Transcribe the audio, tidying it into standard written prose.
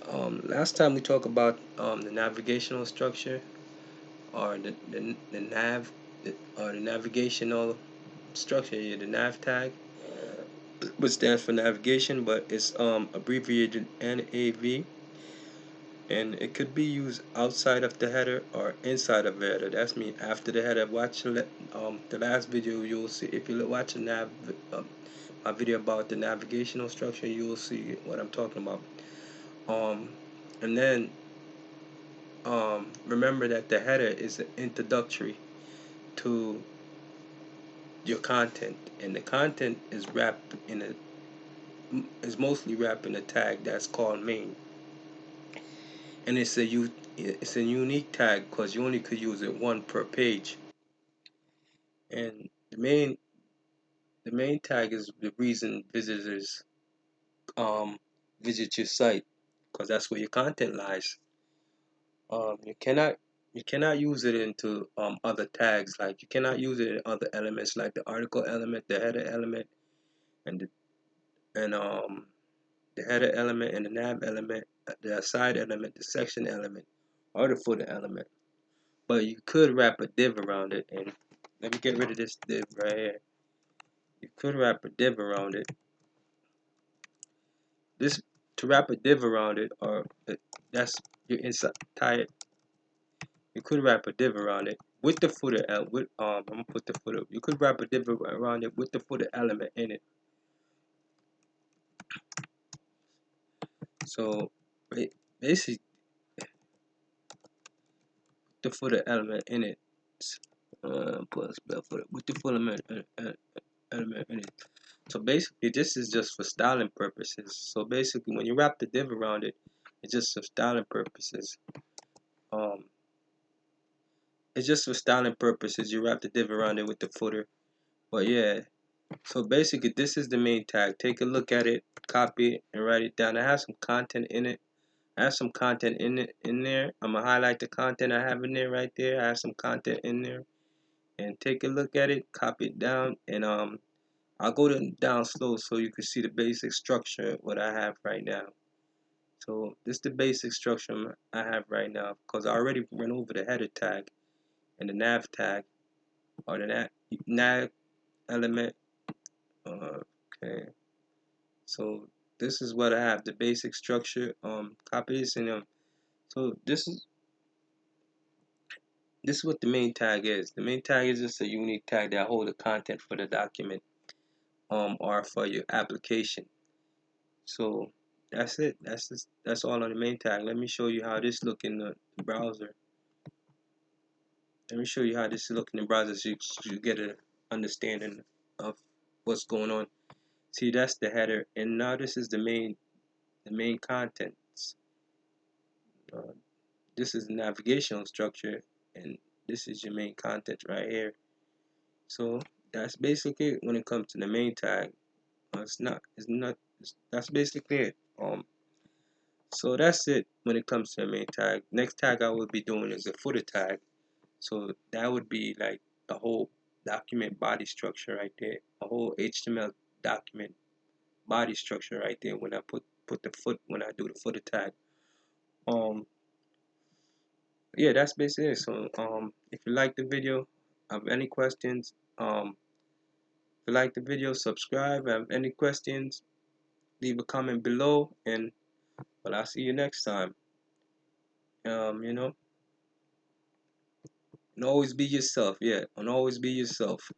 Last time we talked about the navigational structure, or the nav or the navigational structure, yeah, the nav tag, which stands for navigation, but it's abbreviated NAV, and it could be used outside of the header or inside of the header. That's mean after the header. Watch the last video. You'll see, if you watch a my video about the navigational structure, you will see what I'm talking about. Um, and then remember that the header is introductory to your content, and the content is mostly wrapped in a tag that's called main, and it's a unique tag because you only could use it one per page. And the main tag is the reason visitors um visit your site, because that's where your content lies. You cannot use it into other tags, like you cannot use it in other elements like the article element, the header element, and the header element and the nav element, the aside element, the section element, or the footer element. But you could wrap a div around it, and let me get rid of this div right here. You could wrap a div around it. This To wrap a div around it, or that's your entire. You could wrap a div around it with the footer with I'm gonna put the footer. You could wrap a div around it with the footer element in it. So basically, the footer element in it. Put a spell footer with the footer element in it. So basically, this is just for styling purposes. So basically, when you wrap the div around it, it's just for styling purposes. Um, it's just for styling purposes. You wrap the div around it with the footer. But yeah, so basically, this is the main tag. Take a look at it, copy it, and write it down. I have some content in it. I have some content in there. I'm gonna highlight the content I have in there right there. I have some content in there, and take a look at it, copy it down, and I'll go down slow so you can see the basic structure what I have right now. So this is the basic structure I have right now, because I already went over the header tag and the nav tag, or the nav element. Okay, so this is what I have, the basic structure. Copy this, and so this is what the main tag is. The main tag is just a unique tag that holds the content for the document, or for your application. So that's it. That's all on the main tag. Let me show you how this look in the browser. Let me show you how this look in the browser, so you get an understanding of what's going on. See, that's the header, and now this is the main contents. Uh, this is the navigational structure, and this is your main content right here. So that's basically it when it comes to the main tag. That's basically it. So that's it when it comes to the main tag. Next tag I will be doing is the footer tag. So that would be like the whole document body structure right there, a whole HTML document body structure right there. When I when I do the footer tag. Um, yeah, that's basically it. So if you like the video, have any questions, if you like the video, subscribe. Have any questions, leave a comment below, and well, I'll see you next time. You know, and always be yourself. Yeah, and always be yourself.